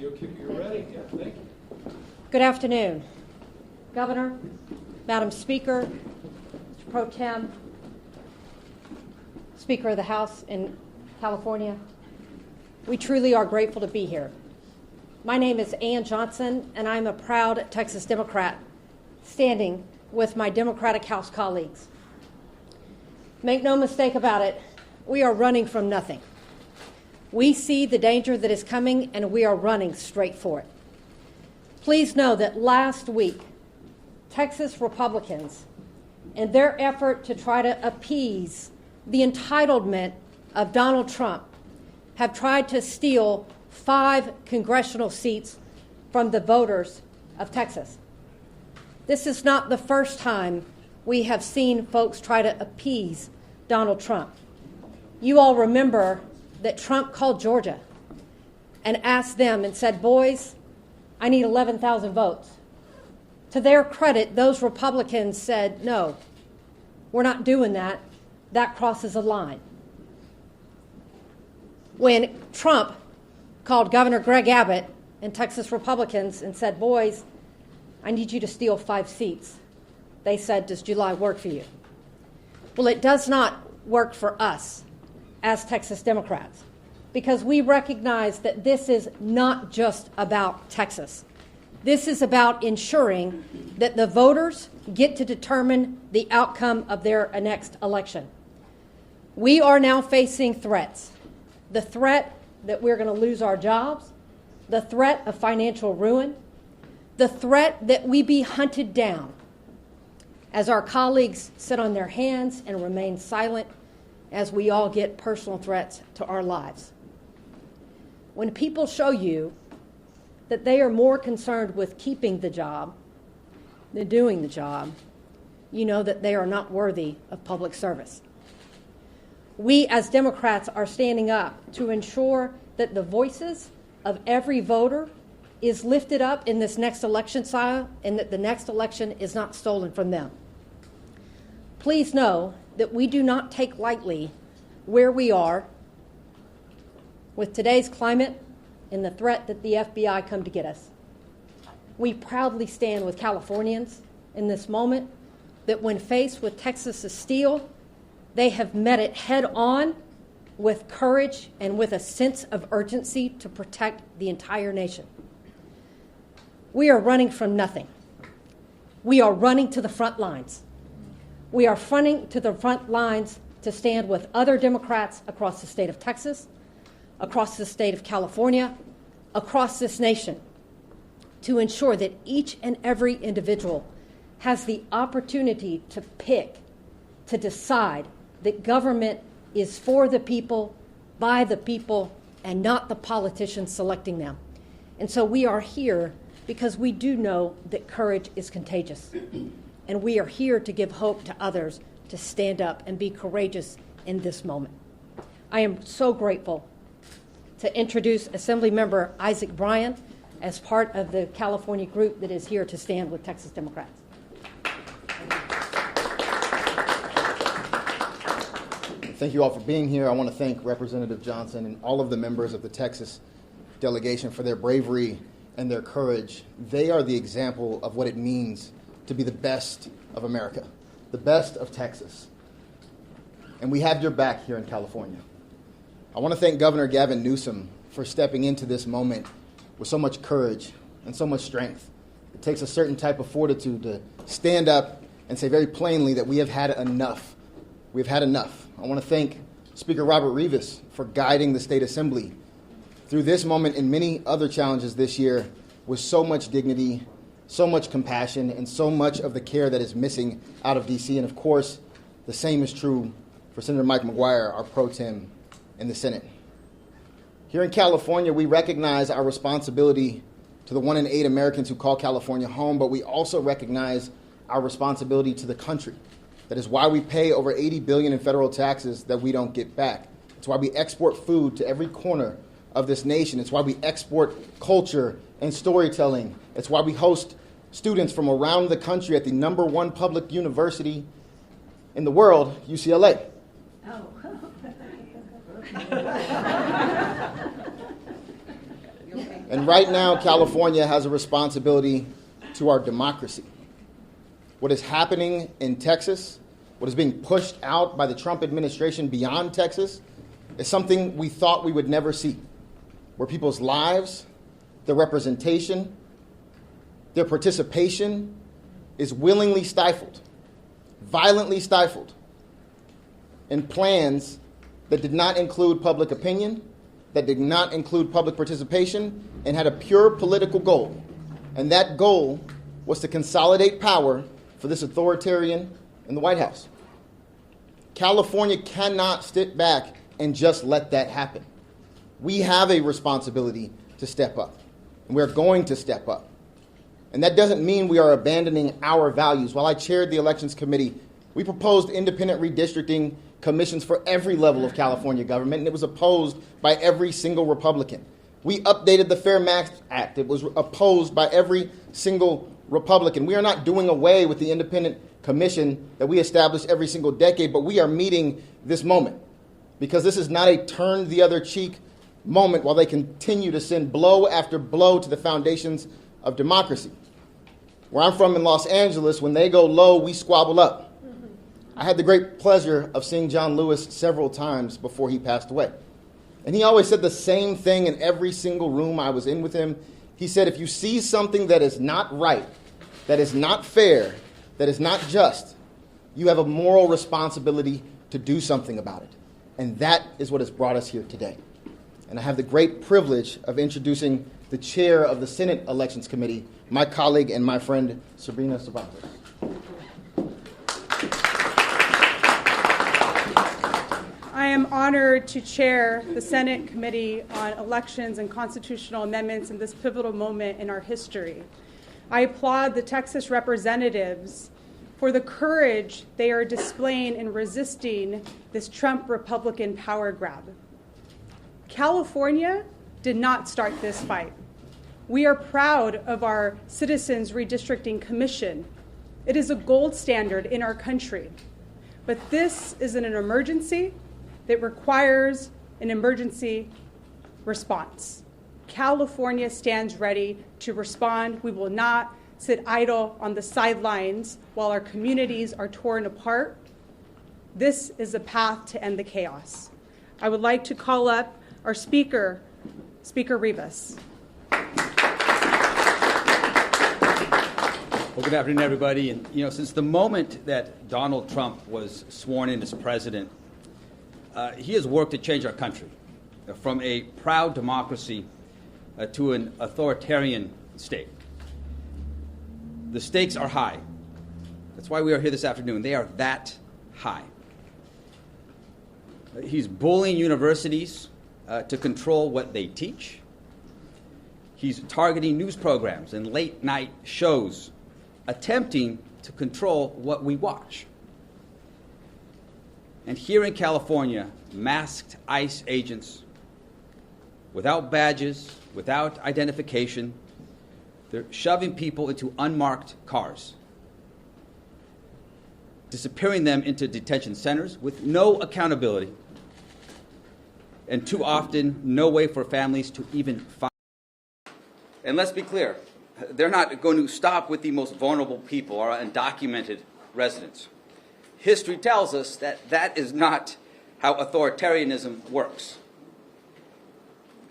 You're ready. Yeah, thank you. Good afternoon, Governor, Madam Speaker, Mr. Pro Tem, Speaker of the House in California. We truly are grateful to be here. My name is Ann Johnson, and I'm a proud Texas Democrat standing with my Democratic House colleagues. Make no mistake about it, we are running from nothing. We see the danger that is coming, and we are running straight for it. Please know that last week, Texas Republicans, in their effort to try to appease the entitlement of Donald Trump, have tried to steal 5 congressional seats from the voters of Texas. This is not the first time we have seen folks try to appease Donald Trump. You all remember that Trump called Georgia and asked them and said, boys, I need 11,000 votes. To their credit, those Republicans said, no, we're not doing that. That crosses a line. When Trump called Governor Greg Abbott and Texas Republicans and said, boys, I need you to steal 5 seats, they said, does July work for you? Well, it does not work for us as Texas Democrats, because we recognize that this is not just about Texas. This is about ensuring that the voters get to determine the outcome of their next election. We are now facing threats. The threat that we're going to lose our jobs, the threat of financial ruin, the threat that we be hunted down as our colleagues sit on their hands and remain silent as we all get personal threats to our lives. When people show you that they are more concerned with keeping the job than doing the job, you know that they are not worthy of public service. We as Democrats are standing up to ensure that the voices of every voter is lifted up in this next election cycle and that the next election is not stolen from them. Please know that we do not take lightly where we are with today's climate and the threat that the FBI come to get us. We proudly stand with Californians in this moment that when faced with Texas's steel, they have met it head on with courage and with a sense of urgency to protect the entire nation. We are running from nothing. We are running to the front lines. We are running to the front lines to stand with other Democrats across the state of Texas, across the state of California, across this nation, to ensure that each and every individual has the opportunity to pick, to decide that government is for the people, by the people, and not the politicians selecting them. And so we are here because we do know that courage is contagious. And we are here to give hope to others to stand up and be courageous in this moment. I am so grateful to introduce Assemblymember Isaac Bryan as part of the California group that is here to stand with Texas Democrats. Thank you all for being here. I want to thank Representative Johnson and all of the members of the Texas delegation for their bravery and their courage. They are the example of what it means to be the best of America, the best of Texas. And we have your back here in California. I want to thank Governor Gavin Newsom for stepping into this moment with so much courage and so much strength. It takes a certain type of fortitude to stand up and say very plainly that we have had enough. We've had enough. I want to thank Speaker Robert Rivas for guiding the State Assembly through this moment and many other challenges this year with so much dignity, so much compassion, and so much of the care that is missing out of D.C. And, of course, the same is true for Senator Mike McGuire, our pro tem in the Senate. Here in California, we recognize our responsibility to the 1 in 8 Americans who call California home, but we also recognize our responsibility to the country. That is why we pay over $80 billion in federal taxes that we don't get back. It's why we export food to every corner of this nation. It's why we export culture and storytelling. It's why we host students from around the country at the #1 public university in the world, UCLA. Oh. And right now, California has a responsibility to our democracy. What is happening in Texas, what is being pushed out by the Trump administration beyond Texas, is something we thought we would never see, where people's lives, their representation, their participation is willingly stifled, violently stifled, in plans that did not include public opinion, that did not include public participation, and had a pure political goal. And that goal was to consolidate power for this authoritarian in the White House. California cannot sit back and just let that happen. We have a responsibility to step up, and we're going to step up. And that doesn't mean we are abandoning our values. While I chaired the Elections Committee, we proposed independent redistricting commissions for every level of California government, and it was opposed by every single Republican. We updated the Fair Max Act. It was opposed by every single Republican. We are not doing away with the independent commission that we establish every single decade, but we are meeting this moment because this is not a turn the other cheek moment while they continue to send blow after blow to the foundations of democracy. Where I'm from in Los Angeles, when they go low, we squabble up. I had the great pleasure of seeing John Lewis several times before he passed away. And he always said the same thing in every single room I was in with him. He said, if you see something that is not right, that is not fair, that is not just, you have a moral responsibility to do something about it. And that is what has brought us here today. And I have the great privilege of introducing the chair of the Senate Elections Committee, my colleague and my friend, Sabrina Cervantes. I am honored to chair the Senate Committee on Elections and Constitutional Amendments in this pivotal moment in our history. I applaud the Texas representatives for the courage they are displaying in resisting this Trump Republican power grab. California did not start this fight. We are proud of our Citizens Redistricting Commission. It is a gold standard in our country. But this is an emergency that requires an emergency response. California stands ready to respond. We will not sit idle on the sidelines while our communities are torn apart. This is a path to end the chaos. I would like to call up our speaker, Speaker Rivas. Well, good afternoon, everybody. And since the moment that Donald Trump was sworn in as president, he has worked to change our country from a proud democracy to an authoritarian state. The stakes are high. That's why we are here this afternoon. They are that high. He's bullying universities to control what they teach. He's targeting news programs and late-night shows, attempting to control what we watch. And here in California, masked ICE agents, without badges, without identification, they're shoving people into unmarked cars, disappearing them into detention centers with no accountability, and too often, no way for families to even find. And let's be clear, they're not going to stop with the most vulnerable people, our undocumented residents. History tells us that that is not how authoritarianism works.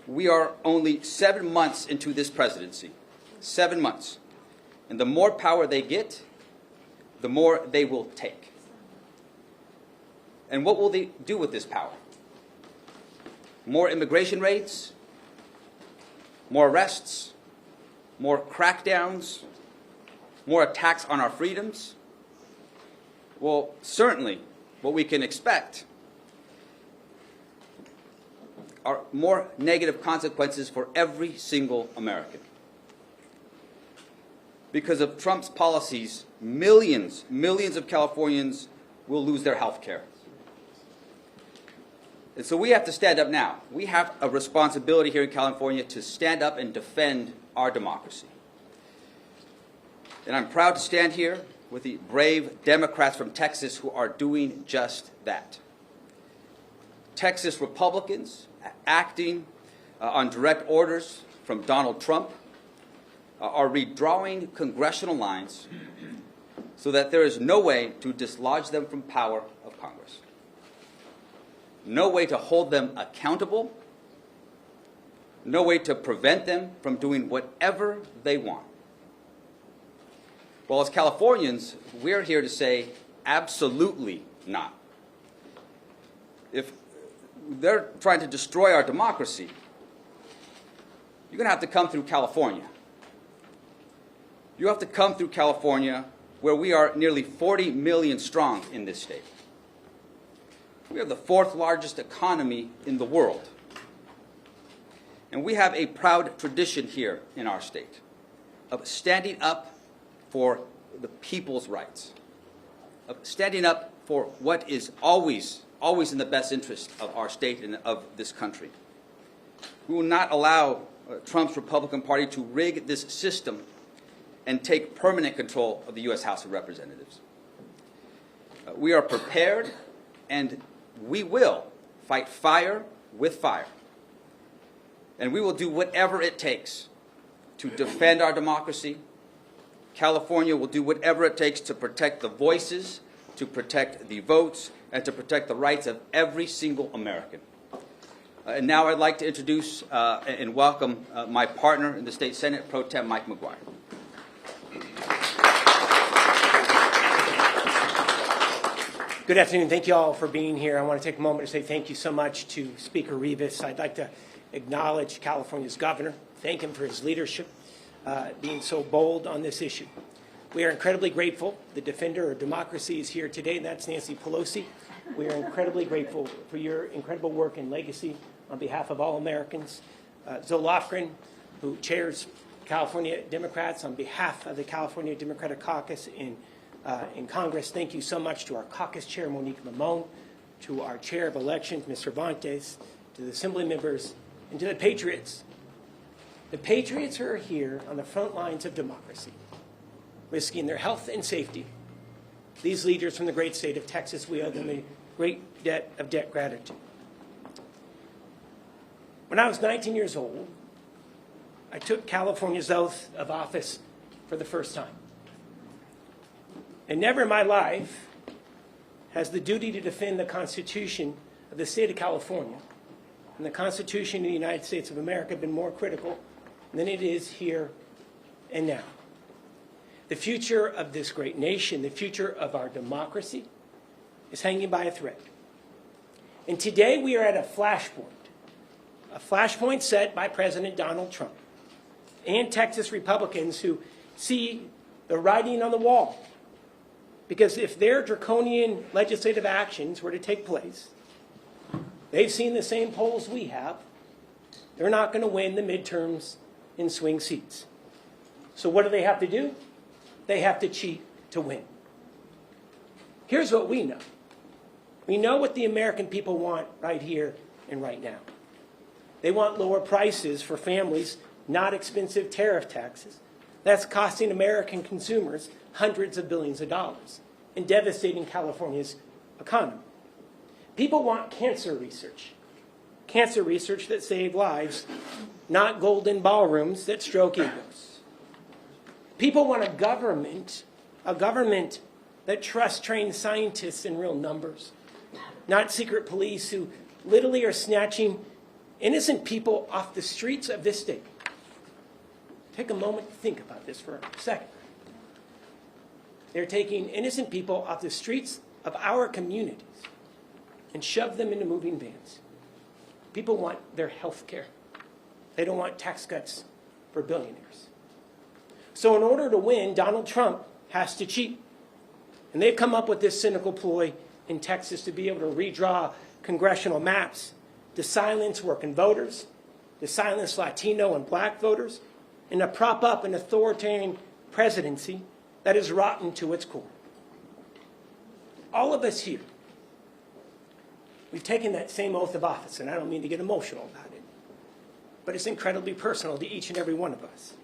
We are only 7 months into this presidency. 7 months. And the more power they get, the more they will take. And what will they do with this power? More immigration raids? More arrests? More crackdowns? More attacks on our freedoms? Well, certainly what we can expect are more negative consequences for every single American. Because of Trump's policies, millions of Californians will lose their health care. And so we have to stand up now. We have a responsibility here in California to stand up and defend our democracy. And I'm proud to stand here with the brave Democrats from Texas who are doing just that. Texas Republicans acting on direct orders from Donald Trump are redrawing congressional lines so that there is no way to dislodge them from power of Congress, no way to hold them accountable, no way to prevent them from doing whatever they want. Well, as Californians, we're here to say absolutely not. If they're trying to destroy our democracy, you're going to have to come through California. You have to come through California, where we are nearly 40 million strong in this state. We have the fourth largest economy in the world. And we have a proud tradition here in our state of standing up for the people's rights, of standing up for what is always in the best interest of our state and of this country. We will not allow Trump's Republican Party to rig this system and take permanent control of the U.S. House of Representatives. We are prepared, and we will fight fire with fire. And we will do whatever it takes to defend our democracy. California will do whatever it takes to protect the voices, to protect the votes, and to protect the rights of every single American. And now I'd like to introduce and welcome my partner in the State Senate, Pro Tem Mike McGuire. Good afternoon. Thank you all for being here. I want to take a moment to say thank you so much to Speaker Rivas. I'd like to acknowledge California's governor, thank him for his leadership, being so bold on this issue. We are incredibly grateful. The defender of democracy is here today, and that's Nancy Pelosi. We are incredibly grateful for your incredible work and legacy on behalf of all Americans. Zoe Lofgren, who chairs California Democrats on behalf of the California Democratic Caucus in Congress, thank you so much to our caucus chair, Monique Mamone, to our chair of elections, Ms. Cervantes, to the assembly members, and to the patriots. The patriots who are here on the front lines of democracy, risking their health and safety. These leaders from the great state of Texas, we owe them a great debt of gratitude. When I was 19 years old, I took California's oath of office for the first time. And never in my life has the duty to defend the Constitution of the state of California and the Constitution of the United States of America been more critical than it is here and now. The future of this great nation, the future of our democracy, is hanging by a thread. And today we are at a flashpoint set by President Donald Trump and Texas Republicans who see the writing on the wall. Because if their draconian legislative actions were to take place, they've seen the same polls we have, they're not going to win the midterms in swing seats. So what do they have to do? They have to cheat to win. Here's what we know. We know what the American people want right here and right now. They want lower prices for families, not expensive tariff taxes. That's costing American consumers hundreds of billions of dollars and devastating California's economy. People want cancer research that save lives, not golden ballrooms that stroke egos. People want a government that trusts trained scientists in real numbers, not secret police who literally are snatching innocent people off the streets of this state. Take a moment to think about this for a second. They're taking innocent people off the streets of our communities and shove them into moving vans. People want their health care. They don't want tax cuts for billionaires. So in order to win, Donald Trump has to cheat. And they've come up with this cynical ploy in Texas to be able to redraw congressional maps, to silence working voters, to silence Latino and black voters, and to prop up an authoritarian presidency that is rotten to its core. All of us here, we've taken that same oath of office, and I don't mean to get emotional about it, but it's incredibly personal to each and every one of us.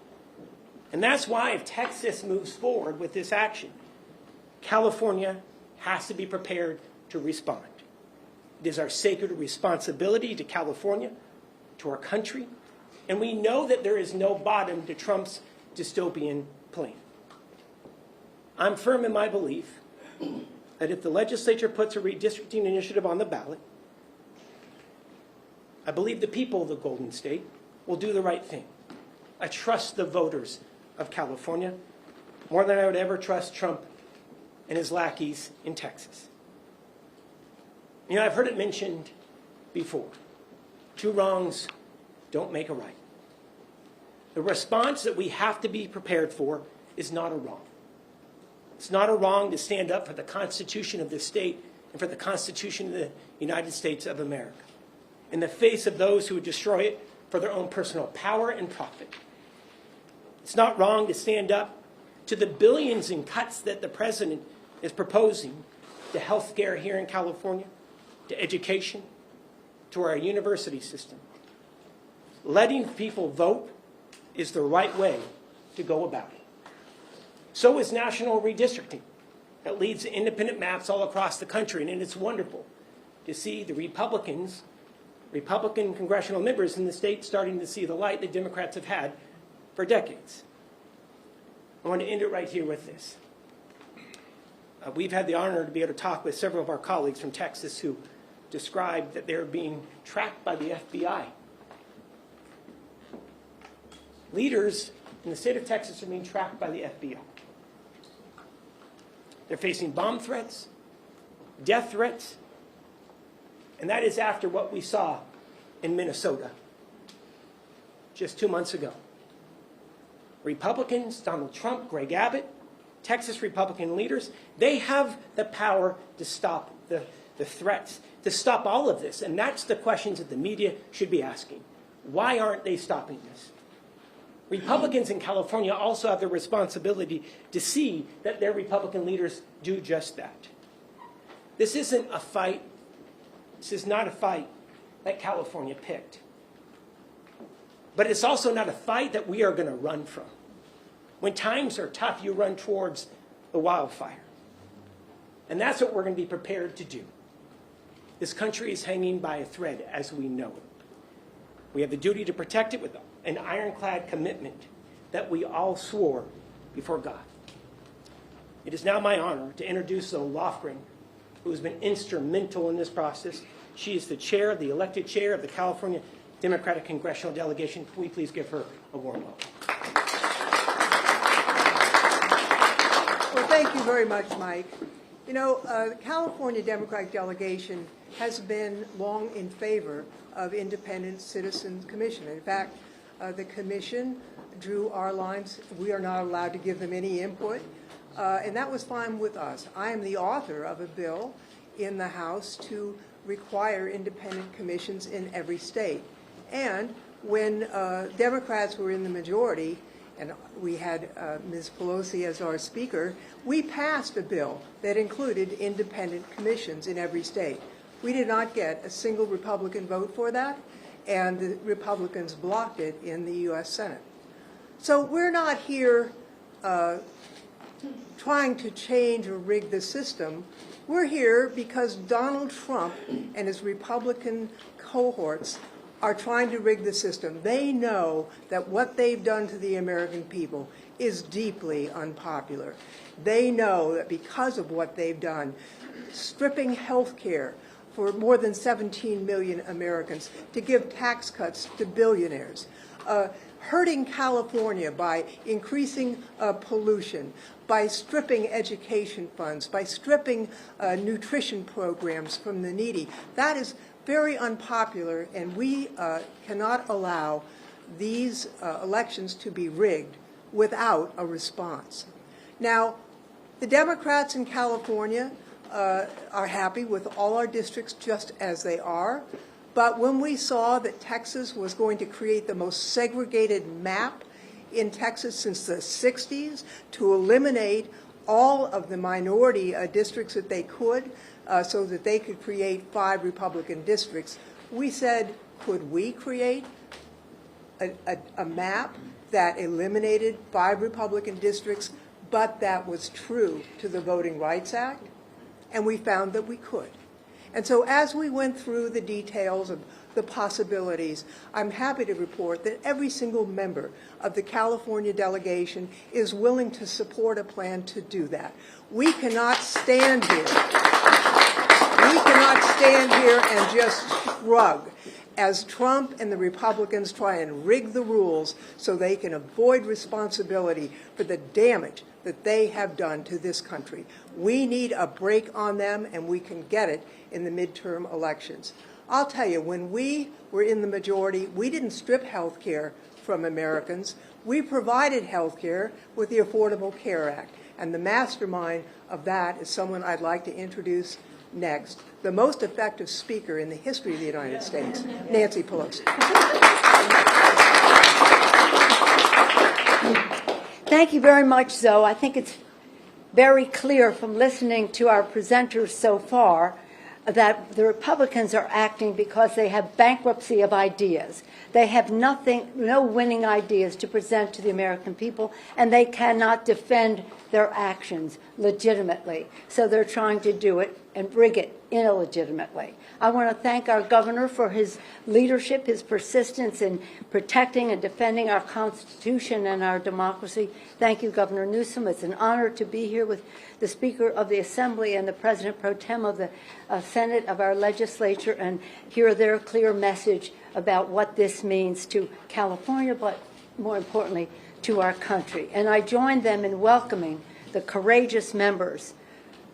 And that's why if Texas moves forward with this action, California has to be prepared to respond. It is our sacred responsibility to California, to our country, And we know that there is no bottom to Trump's dystopian plan. I'm firm in my belief that if the legislature puts a redistricting initiative on the ballot, I believe the people of the Golden State will do the right thing. I trust the voters of California more than I would ever trust Trump and his lackeys in Texas. You know, I've heard it mentioned before. 2 wrongs don't make a right. The response that we have to be prepared for is not a wrong. It's not a wrong to stand up for the Constitution of this state and for the Constitution of the United States of America in the face of those who would destroy it for their own personal power and profit. It's not wrong to stand up to the billions in cuts that the president is proposing to health care here in California, to education, to our university system. Letting people vote is the right way to go about it. So is national redistricting. That leads to independent maps all across the country, and it's wonderful to see the Republican congressional members in the state starting to see the light that Democrats have had for decades. I want to end it right here with this. We've had the honor to be able to talk with several of our colleagues from Texas who described that they're being tracked by the FBI. Leaders in the state of Texas are being tracked by the FBI. They're facing bomb threats, death threats, and that is after what we saw in Minnesota just 2 months ago. Republicans, Donald Trump, Greg Abbott, Texas Republican leaders, they have the power to stop the threats, to stop all of this. And that's the questions that the media should be asking. Why aren't they stopping this? Republicans in California also have the responsibility to see that their Republican leaders do just that. This isn't a fight. This is not a fight that California picked. But it's also not a fight that we are going to run from. When times are tough, you run towards the wildfire. And that's what we're going to be prepared to do. This country is hanging by a thread as we know it. We have the duty to protect it with an ironclad commitment that we all swore before God. It is now my honor to introduce Zoe Lofgren, who has been instrumental in this process. She is the chair, the elected chair of the California Democratic Congressional Delegation. Can we please give her a warm welcome? Well, thank you very much, Mike. You know, the California Democratic Delegation has been long in favor of independent citizens commission. In fact, the commission drew our lines. We are not allowed to give them any input, and that was fine with us. I am the author of a bill in the House to require independent commissions in every state. And when Democrats were in the majority, and we had Ms. Pelosi as our speaker, we passed a bill that included independent commissions in every state. We did not get a single Republican vote for that, and the Republicans blocked it in the U.S. Senate. So we're not here trying to change or rig the system. We're here because Donald Trump and his Republican cohorts are trying to rig the system. They know that what they've done to the American people is deeply unpopular. They know that because of what they've done, stripping health care for more than 17 million Americans, to give tax cuts to billionaires, hurting California by increasing pollution, by stripping education funds, by stripping nutrition programs from the needy. That is very unpopular, and we cannot allow these elections to be rigged without a response. Now, the Democrats in California are happy with all our districts just as they are, but when we saw that Texas was going to create the most segregated map in Texas since the 60s to eliminate all of the minority districts that they could, so that they could create 5 Republican districts, we said, could we create a map that eliminated 5 Republican districts, but that was true to the Voting Rights Act? And we found that we could. And so as we went through the details of the possibilities, I'm happy to report that every single member of the California delegation is willing to support a plan to do that. We cannot stand here. We cannot stand here and just shrug as Trump and the Republicans try and rig the rules so they can avoid responsibility for the damage that they have done to this country. We need a break on them, and we can get it in the midterm elections. I'll tell you, when we were in the majority, we didn't strip health care from Americans. We provided health care with the Affordable Care Act. And the mastermind of that is someone I'd like to introduce next, the most effective speaker in the history of the United States, Nancy Pelosi. Thank you very much, Zoe. I think it's very clear from listening to our presenters so far that the Republicans are acting because they have bankruptcy of ideas. They have no winning ideas to present to the American people, and they cannot defend their actions legitimately. So they're trying to do it and rig it illegitimately. I want to thank our governor for his leadership, his persistence in protecting and defending our Constitution and our democracy. Thank you, Governor Newsom. It's an honor to be here with the Speaker of the Assembly and the President Pro Tem of the Senate of our legislature and hear their clear message about what this means to California, but more importantly, to our country. And I join them in welcoming the courageous members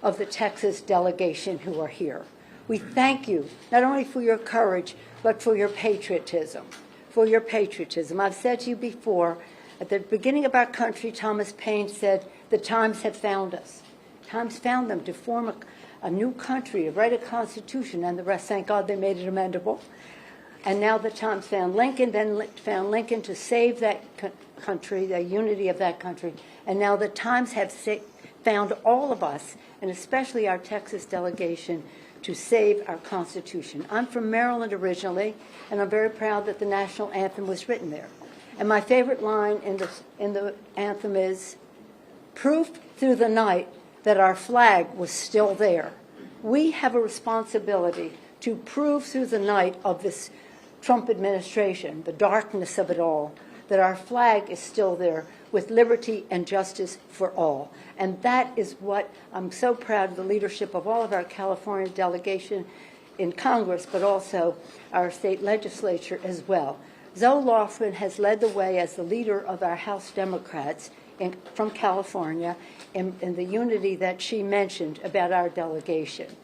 of the Texas delegation who are here. We thank you not only for your courage, but for your patriotism. For your patriotism. I've said to you before, at the beginning of our country, Thomas Paine said, the times have found us. Times found them to form a new country, to write a constitution, and the rest, thank God they made it amendable. And now the times found Lincoln, then found Lincoln to save that country, the unity of that country. And now the times have found all of us, and especially our Texas delegation, to save our Constitution. I'm from Maryland originally, and I'm very proud that the national anthem was written there. And my favorite line in the anthem is, proof through the night that our flag was still there. We have a responsibility to prove through the night of this Trump administration, the darkness of it all, that our flag is still there with liberty and justice for all. And that is what I'm so proud of the leadership of all of our California delegation in Congress, but also our state legislature as well. Zoe Lofgren has led the way as the leader of our House Democrats from California in the unity that she mentioned about our delegation.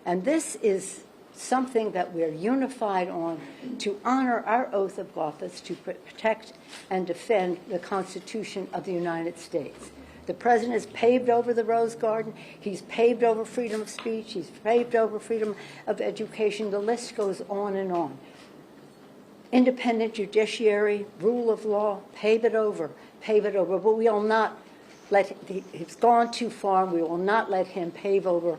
And this is something that we're unified on to honor our oath of office to protect and defend the Constitution of the United States. The president has paved over the Rose Garden. He's paved over freedom of speech. He's paved over freedom of education. The list goes on and on. Independent judiciary, rule of law, pave it over. But we will not let he's gone too far. We will not let him pave over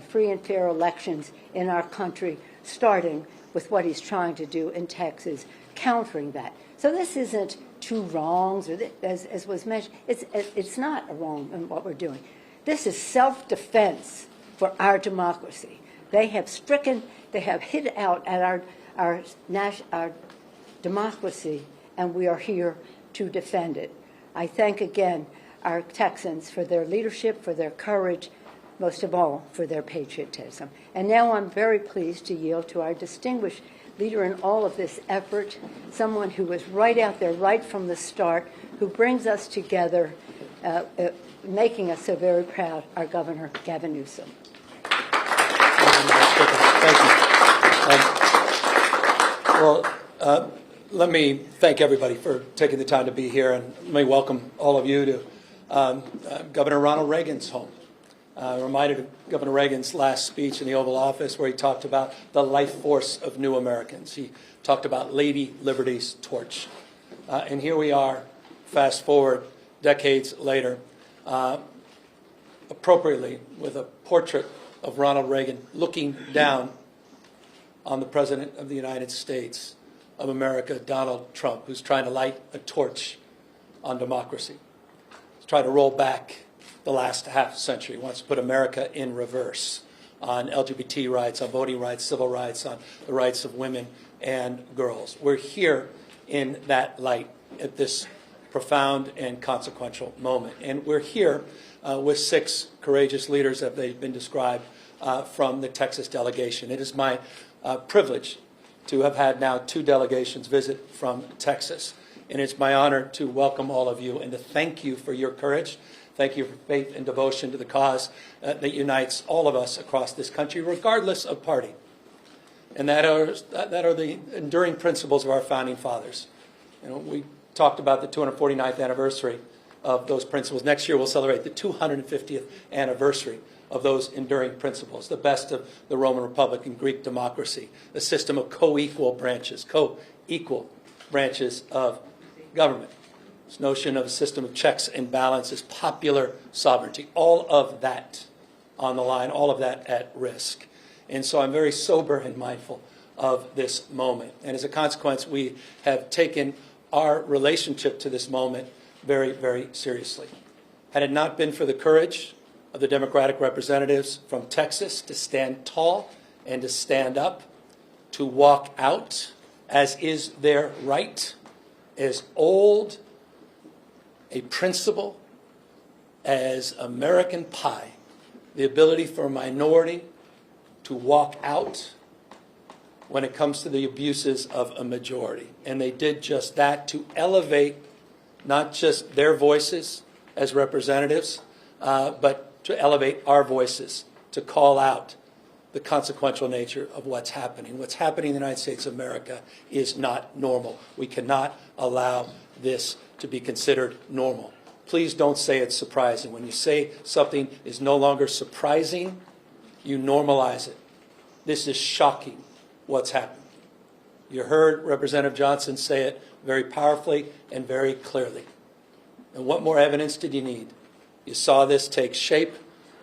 free and fair elections in our country, starting with what he's trying to do in Texas, countering that. So this isn't two wrongs, or as was mentioned. It's not a wrong in what we're doing. This is self-defense for our democracy. They have hit out at our democracy, and we are here to defend it. I thank again our Texans for their leadership, for their courage, most of all for their patriotism. And now I'm very pleased to yield to our distinguished leader in all of this effort, someone who was right out there right from the start, who brings us together, making us so very proud, our Governor, Gavin Newsom. Thank you. Let me thank everybody for taking the time to be here, and let me welcome all of you to Governor Ronald Reagan's home. Reminded of Governor Reagan's last speech in the Oval Office, where he talked about the life force of new Americans. He talked about Lady Liberty's torch. And here we are, fast forward decades later, appropriately with a portrait of Ronald Reagan looking down on the President of the United States of America, Donald Trump, who's trying to light a torch on democracy. He's trying to roll back the last half century, wants to put America in reverse on LGBT rights, on voting rights, civil rights, on the rights of women and girls. We're here in that light at this profound and consequential moment. And we're here with 6 courageous leaders, as they've been described, from the Texas delegation. It is my privilege to have had now 2 delegations visit from Texas. And it's my honor to welcome all of you and to thank you for your courage. Thank you for faith and devotion to the cause that unites all of us across this country, regardless of party. And that are the enduring principles of our founding fathers. You know, we talked about the 249th anniversary of those principles. Next year we'll celebrate the 250th anniversary of those enduring principles, the best of the Roman Republic and Greek democracy, a system of co-equal branches of government. This notion of a system of checks and balances, popular sovereignty, all of that on the line, all of that at risk. And so I'm very sober and mindful of this moment. And as a consequence, we have taken our relationship to this moment very, very seriously. Had it not been for the courage of the Democratic representatives from Texas to stand tall and to stand up, to walk out, as is their right, as old a principle as American pie, the ability for a minority to walk out when it comes to the abuses of a majority. And they did just that to elevate not just their voices as representatives, but to elevate our voices, to call out the consequential nature of what's happening. What's happening in the United States of America is not normal. We cannot allow this to be considered normal. Please don't say it's surprising. When you say something is no longer surprising, you normalize it. This is shocking, what's happened. You heard Representative Johnson say it very powerfully and very clearly. And what more evidence did you need? You saw this take shape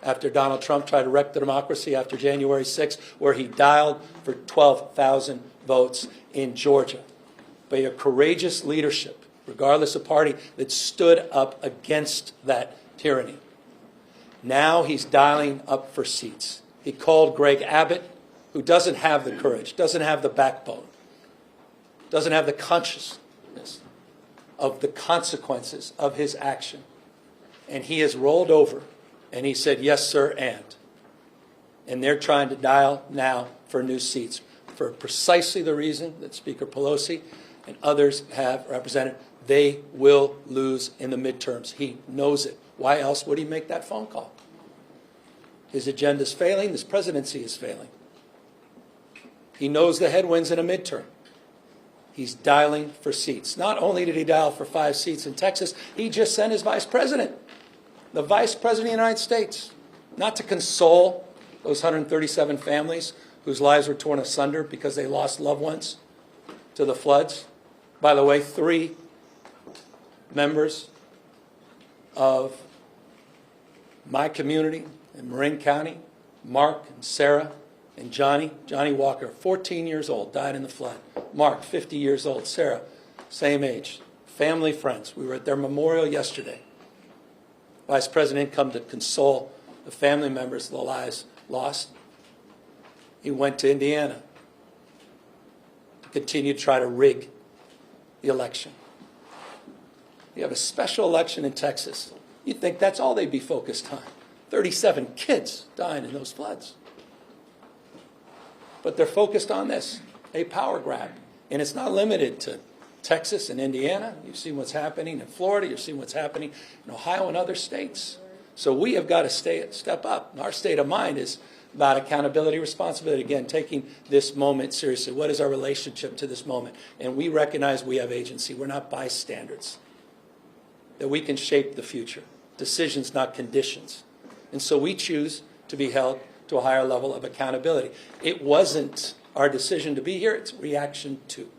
after Donald Trump tried to wreck the democracy after January 6th, where he dialed for 12,000 votes in Georgia. By a courageous leadership, regardless of party, that stood up against that tyranny. Now he's dialing up for seats. He called Greg Abbott, who doesn't have the courage, doesn't have the backbone, doesn't have the consciousness of the consequences of his action. And he has rolled over and he said, yes, sir, and they're trying to dial now for new seats for precisely the reason that Speaker Pelosi and others have represented. They will lose in the midterms. He knows it. Why else would he make that phone call? His agenda's failing. His presidency is failing. He knows the headwinds in a midterm. He's dialing for seats. Not only did he dial for 5 seats in Texas, he just sent his vice president, the vice president of the United States, not to console those 137 families whose lives were torn asunder because they lost loved ones to the floods. By the way, 3 members of my community in Marin County, Mark and Sarah and Johnny Walker, 14 years old, died in the flood. Mark, 50 years old. Sarah, same age. Family, friends. We were at their memorial yesterday. Vice President come to console the family members of the lives lost. He went to Indiana to continue to try to rig the election. You have a special election in Texas. You'd think that's all they'd be focused on. 37 kids dying in those floods. But they're focused on this, a power grab. And it's not limited to Texas and Indiana. You've seen what's happening in Florida. You've seen what's happening in Ohio and other states. So we have got to step up. Our state of mind is about accountability, responsibility. Again, taking this moment seriously. What is our relationship to this moment? And we recognize we have agency. We're not bystanders. That we can shape the future. Decisions, not conditions. And so we choose to be held to a higher level of accountability. It wasn't our decision to be here. It's reaction to.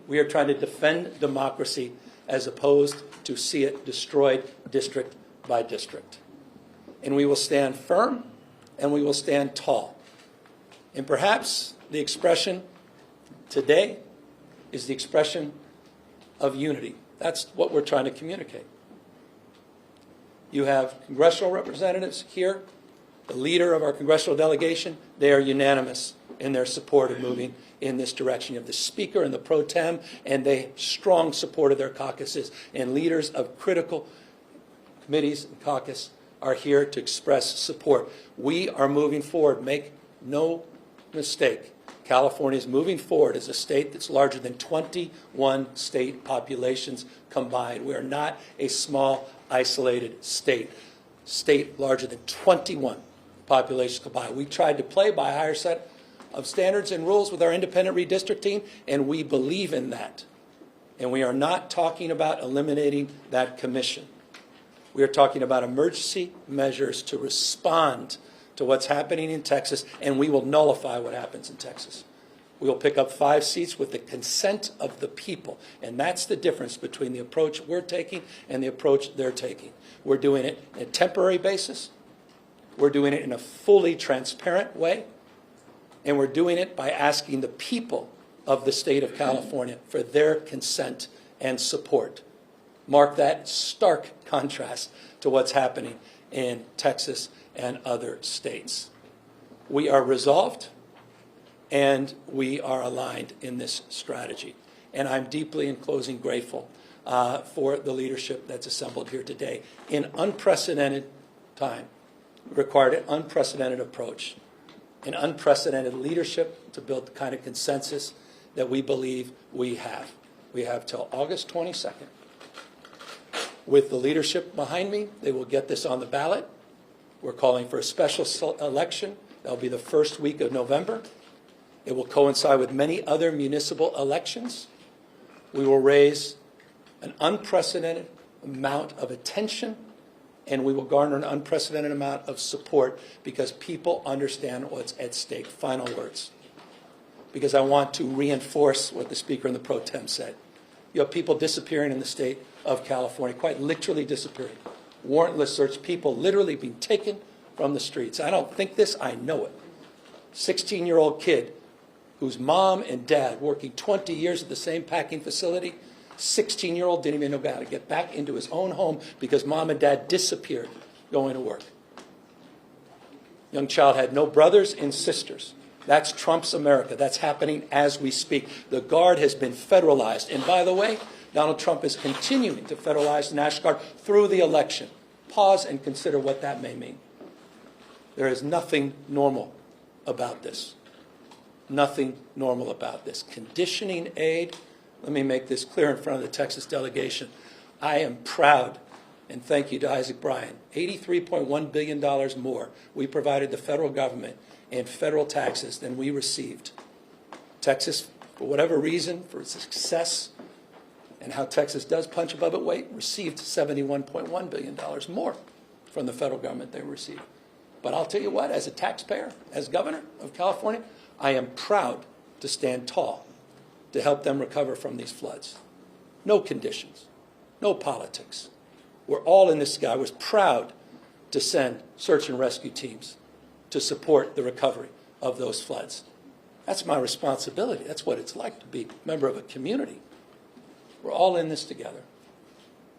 We are trying to defend democracy as opposed to see it destroyed district by district. And we will stand firm and we will stand tall. And perhaps the expression today is the expression of unity. That's what we're trying to communicate. You have congressional representatives here the leader of our congressional delegation, they are unanimous in their support of moving in this direction. You have the Speaker and the Pro Tem, and they strong support of their caucuses. And leaders of critical committees and caucus are here to express support. We are moving forward. Make no mistake. California is moving forward as a state that's larger than 21 state populations combined. We are not a small, isolated state. State larger than 21 populations combined. We tried to play by a higher set of standards and rules with our independent redistricting, and we believe in that. And we are not talking about eliminating that commission. We are talking about emergency measures to respond to what's happening in Texas, and we will nullify what happens in Texas. We will pick up 5 seats with the consent of the people, and that's the difference between the approach we're taking and the approach they're taking. We're doing it on a temporary basis. We're doing it in a fully transparent way, and we're doing it by asking the people of the state of California for their consent and support. Mark that stark contrast to what's happening in Texas and other states. We are resolved and we are aligned in this strategy. And I'm deeply, in closing, grateful for the leadership that's assembled here today. In unprecedented time, required an unprecedented approach, an unprecedented leadership to build the kind of consensus that we believe we have. We have till August 22nd. With the leadership behind me, they will get this on the ballot. We're calling for a special election. That'll be the first week of November. It will coincide with many other municipal elections. We will raise an unprecedented amount of attention, and we will garner an unprecedented amount of support because people understand what's at stake. Final words. Because I want to reinforce what the Speaker and the Pro Tem said. You have people disappearing in the state of California, quite literally disappearing. Warrantless search, people literally being taken from the streets. I don't think this, I know it. 16-year-old kid whose mom and dad working 20 years at the same packing facility, 16-year-old didn't even know how to get back into his own home because mom and dad disappeared going to work. Young child had no brothers and sisters. That's Trump's America. That's happening as we speak. The Guard has been federalized. And by the way, Donald Trump is continuing to federalize the National Guard through the election. Pause and consider what that may mean. There is nothing normal about this. Nothing normal about this. Conditioning aid, let me make this clear in front of the Texas delegation. I am proud, and thank you to Isaac Bryan, $83.1 billion more we provided the federal government in federal taxes than we received. Texas, for whatever reason, for its success and how Texas does punch above its weight, received $71.1 billion more from the federal government they received. But I'll tell you what, as a taxpayer, as governor of California, I am proud to stand tall to help them recover from these floods. No conditions, no politics. We're all in this together. I was proud to send search and rescue teams to support the recovery of those floods. That's my responsibility. That's what it's like to be a member of a community. We're all in this together.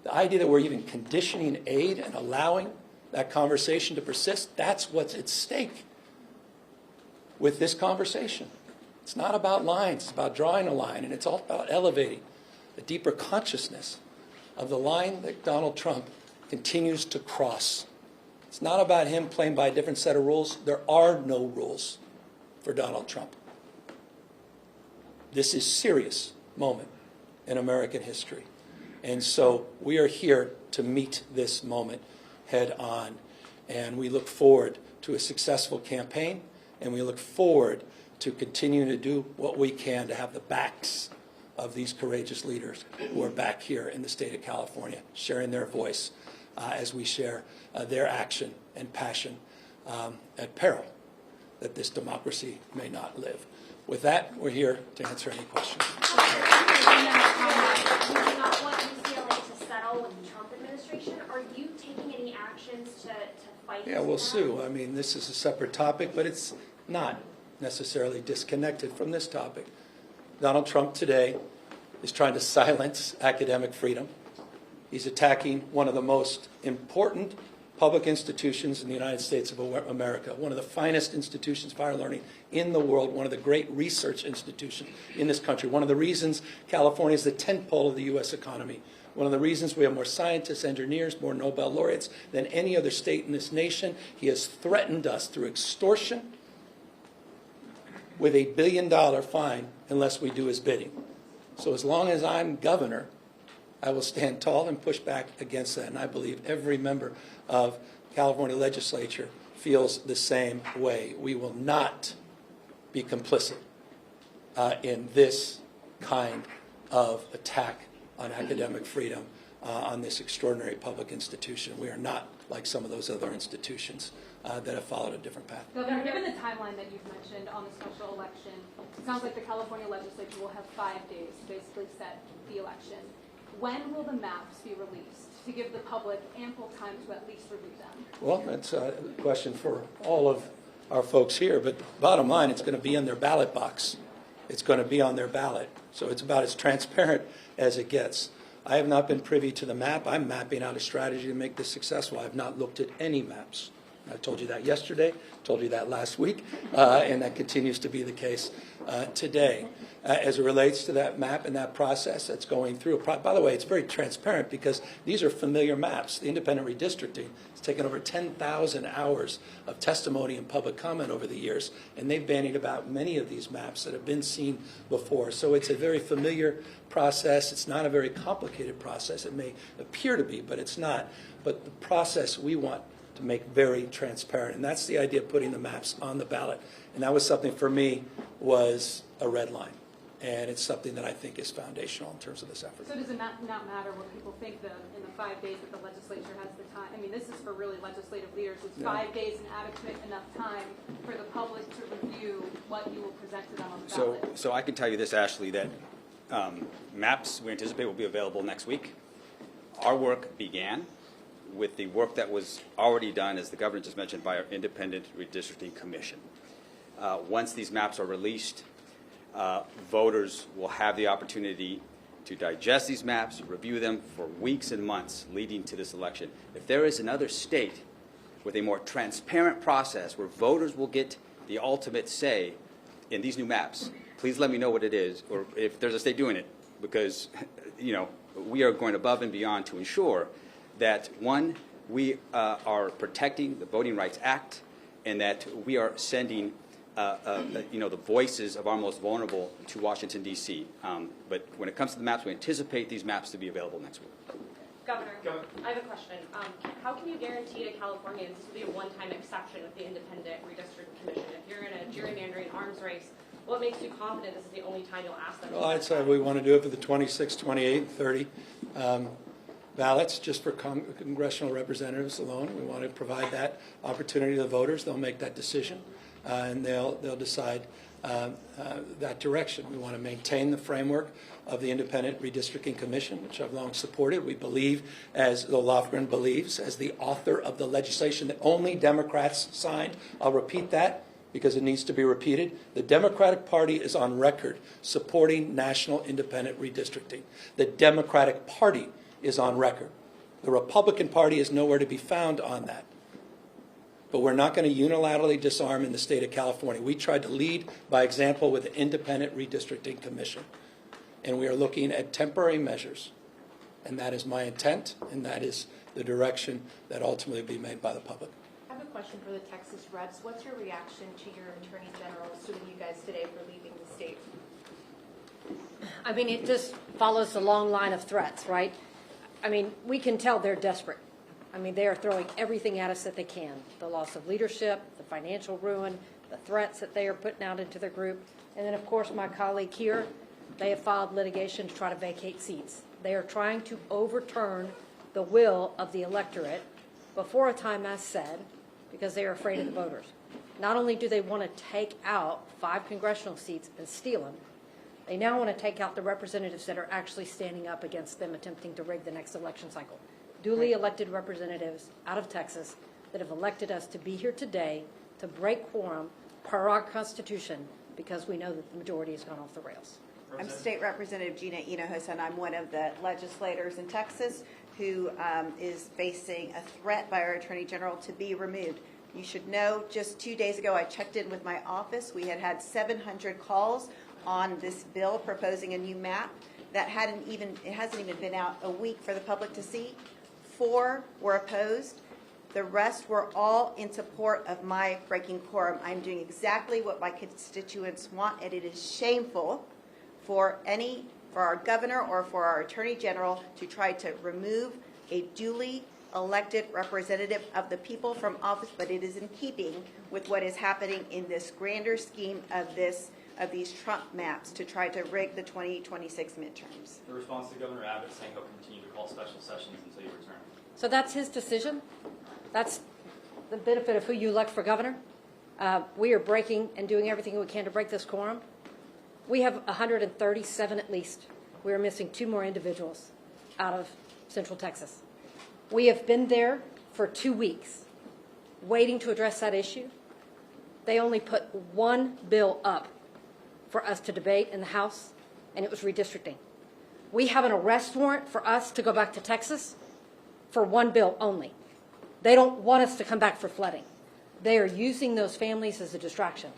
The idea that we're even conditioning aid and allowing that conversation to persist, that's what's at stake with this conversation. It's not about lines, it's about drawing a line, and it's all about elevating a deeper consciousness of the line that Donald Trump continues to cross. It's not about him playing by a different set of rules. There are no rules for Donald Trump. This is a serious moment in American history. And so we are here to meet this moment head on. And we look forward to a successful campaign, and we look forward to continuing to do what we can to have the backs of these courageous leaders who are back here in the state of California, sharing their voice as we share their action and passion at peril that this democracy may not live. With that, we're here to answer any questions. You do not want UCLA to settle with the Trump administration. Are you taking any actions to fight? Yeah, we'll sue. I mean, this is a separate topic, but it's not necessarily disconnected from this topic. Donald Trump today is trying to silence academic freedom. He's attacking one of the most important public institutions in the United States of America, one of the finest institutions of higher learning in the world, one of the great research institutions in this country, one of the reasons California is the tentpole of the U.S. economy, one of the reasons we have more scientists, engineers, more Nobel laureates than any other state in this nation. He has threatened us through extortion with $1 billion fine unless we do his bidding. So as long as I'm governor, I will stand tall and push back against that. And I believe every member of California legislature feels the same way. We will not be complicit in this kind of attack on academic freedom on this extraordinary public institution. We are not like some of those other institutions that have followed a different path. Governor, given the timeline that you've mentioned on the special election, it sounds like the California legislature will have 5 days to basically set the election. When will the maps be released to give the public ample time to at least review them? Well, that's a question for all of our folks here, but bottom line, it's going to be in their ballot box. It's going to be on their ballot. So it's about as transparent as it gets. I have not been privy to the map. I'm mapping out a strategy to make this successful. I have not looked at any maps. I told you that yesterday, told you that last week, and that continues to be the case today. As it relates to that map and that process that's going through, by the way, it's very transparent because these are familiar maps. The independent redistricting has taken over 10,000 hours of testimony and public comment over the years, and they've bandied about many of these maps that have been seen before. So it's a very familiar process. It's not a very complicated process. It may appear to be, but it's not. But the process we want to make very transparent, and that's the idea of putting the maps on the ballot. And that was something for me was a red line, and it's something that I think is foundational in terms of this effort. So does it not matter what people think in the 5 days that the legislature has the time? I mean, this is for really legislative leaders. It's 5 days and adequate enough time for the public to review what you will present to them on the ballot. So I can tell you this, Ashley, that maps we anticipate will be available next week. Our work began with the work that was already done, as the governor just mentioned, by our independent redistricting commission. Once these maps are released, voters will have the opportunity to digest these maps, review them for weeks and months leading to this election. If there is another state with a more transparent process where voters will get the ultimate say in these new maps, please let me know what it is, or if there's a state doing it, because we are going above and beyond to ensure that, one, we are protecting the Voting Rights Act, and that we are sending the voices of our most vulnerable to Washington, D.C. But when it comes to the maps, we anticipate these maps to be available next week. Governor, I have a question. How can you guarantee to Californians this will be a one-time exception with the Independent Redistricting Commission? If you're in a gerrymandering arms race, what makes you confident this is the only time you'll ask them? Well, I'd say we want to do it for the 26, 28, 30 ballots, just for congressional representatives alone. We want to provide that opportunity to the voters. They'll make that decision, and they'll decide that direction. We want to maintain the framework of the Independent Redistricting Commission, which I've long supported. We believe, as the Lofgren believes, as the author of the legislation that only Democrats signed. I'll repeat that because it needs to be repeated. The Democratic Party is on record supporting national independent redistricting. The Democratic Party is on record. The Republican Party is nowhere to be found on that. But we're not going to unilaterally disarm in the state of California. We tried to lead by example with the Independent Redistricting Commission. And we are looking at temporary measures. And that is my intent, and that is the direction that ultimately will be made by the public. I have a question for the Texas reps. What's your reaction to your Attorney General suing you guys today for leaving the state? I mean, it just follows the long line of threats, right? I mean, we can tell they're desperate. I mean, they are throwing everything at us that they can. The loss of leadership, the financial ruin, the threats that they are putting out into their group. And then, of course, my colleague here, they have filed litigation to try to vacate seats. They are trying to overturn the will of the electorate before a time as said, because they are afraid of the voters. Not only do they want to take out 5 congressional seats and steal them, they now want to take out the representatives that are actually standing up against them attempting to rig the next election cycle. Duly elected representatives out of Texas that have elected us to be here today to break quorum per our Constitution because we know that the majority has gone off the rails. I'm State Representative Gina Hinojosa, and I'm one of the legislators in Texas who is facing a threat by our Attorney General to be removed. You should know, just 2 days ago, I checked in with my office. We had 700 calls on this bill proposing a new map. It hasn't even been out a week for the public to see. 4 were opposed. The rest were all in support of my breaking quorum. I'm doing exactly what my constituents want, and it is shameful for our governor or for our attorney general to try to remove a duly elected representative of the people from office, but it is in keeping with what is happening in this grander scheme of these Trump maps to try to rig the 2026 midterms. The response to Governor Abbott saying he'll continue to call special sessions until you return. So that's his decision. That's the benefit of who you elect for governor. We are breaking and doing everything we can to break this quorum. We have 137 at least. We are missing 2 more individuals out of Central Texas. We have been there for 2 weeks waiting to address that issue. They only put 1 bill up for us to debate in the House, and it was redistricting. We have an arrest warrant for us to go back to Texas for 1 bill only. They don't want us to come back for flooding. They are using those families as a distraction.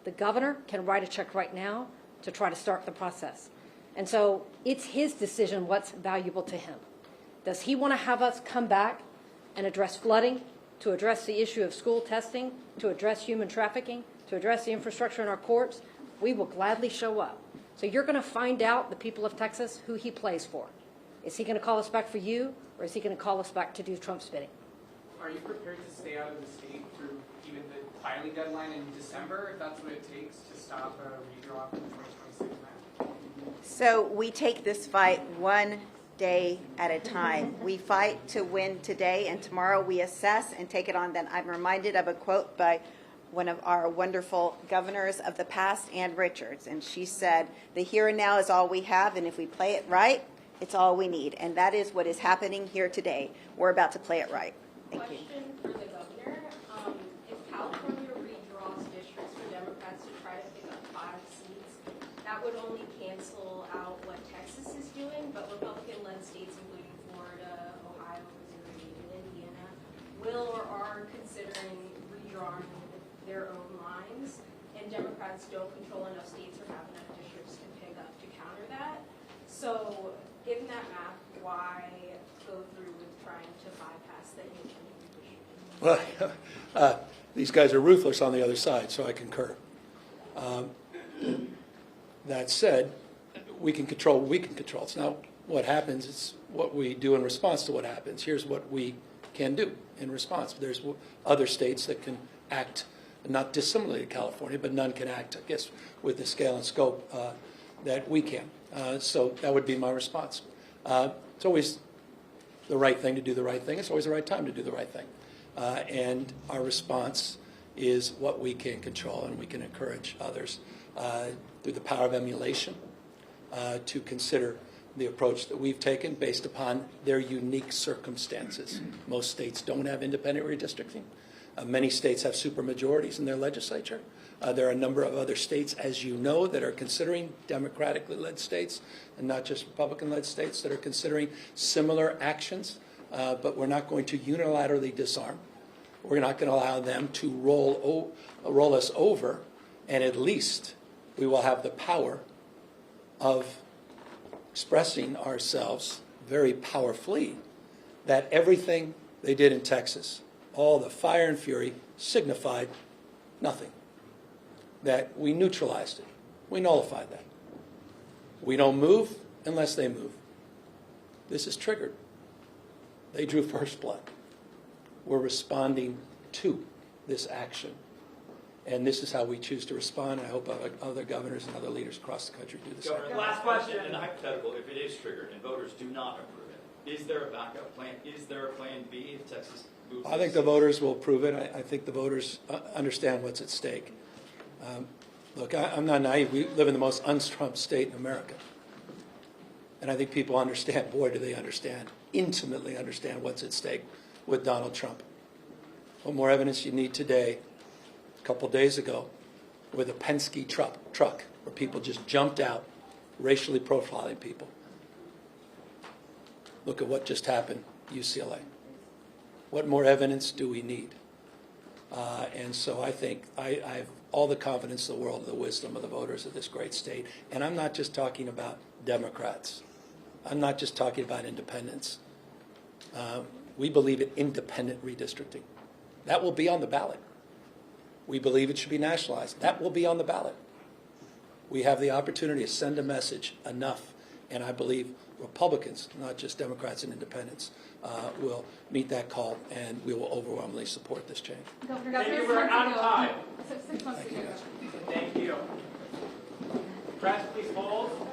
The governor can write a check right now to try to start the process. And so it's his decision what's valuable to him. Does he want to have us come back and address flooding, to address the issue of school testing, to address human trafficking, to address the infrastructure in our courts? We will gladly show up. So you're going to find out, the people of Texas, who he plays for. Is he going to call us back for you, or is he going to call us back to do Trump's bidding? Are you prepared to stay out of the state through even the filing deadline in December, if that's what it takes to stop a redraw from the 2026 map? So we take this fight one day at a time. We fight to win today, and tomorrow we assess and take it on. Then I'm reminded of a quote by one of our wonderful governors of the past, Ann Richards, and she said, "The here and now is all we have, and if we play it right, it's all we need." And that is what is happening here today. We're about to play it right. Thank you. Question for the governor. If California redraws districts for Democrats to try to pick up 5 seats, that would only cancel out what Texas is doing, but Republican-led states, including Florida, Ohio, Missouri, and Indiana, will or are considering redrawing their own lines, and Democrats don't control enough states or have enough districts to pick up to counter that. So given that map, why go through with trying to bypass the independent redistricting? Well, these guys are ruthless on the other side, so I concur. That said, we can control what we can control. It's not what happens, it's what we do in response to what happens. Here's what we can do in response. There's other states that can act not dissimilarly to California, but none can act, I guess, with the scale and scope that we can. So that would be my response. It's always the right thing to do the right thing. It's always the right time to do the right thing. And our response is what we can control, and we can encourage others through the power of emulation to consider the approach that we've taken based upon their unique circumstances. Most states don't have independent redistricting. Many states have supermajorities in their legislature. There are a number of other states, as you know, that are considering democratically led states and not just Republican-led states that are considering similar actions. But we're not going to unilaterally disarm. We're not going to allow them to roll us over, and at least we will have the power of expressing ourselves very powerfully that everything they did in Texas, all the fire and fury, signified nothing. That we neutralized it. We nullified that. We don't move unless they move. This is triggered. They drew first blood. We're responding to this action. And this is how we choose to respond. I hope other governors and other leaders across the country do the same. Governor, last question. In a hypothetical, if it is triggered and voters do not approve it, is there a backup plan? Is there a plan B if Texas moves? I think the voters will approve it. I think the voters understand what's at stake. Look, I'm not naive. We live in the most un-Trump state in America. And I think people understand, boy, do they understand, intimately understand what's at stake with Donald Trump. What more evidence you need today, a couple days ago, with a Penske truck where people just jumped out, racially profiling people. Look at what just happened, UCLA. What more evidence do we need? And so I think I have all the confidence in the world, the wisdom of the voters of this great state. And I'm not just talking about Democrats. I'm not just talking about independents. We believe in independent redistricting. That will be on the ballot. We believe it should be nationalized. That will be on the ballot. We have the opportunity to send a message enough, and I believe Republicans, not just Democrats and independents, will meet that call, and we will overwhelmingly support this change. Thank you. We're out of time. 6 months ago. Thank you. Press, please hold.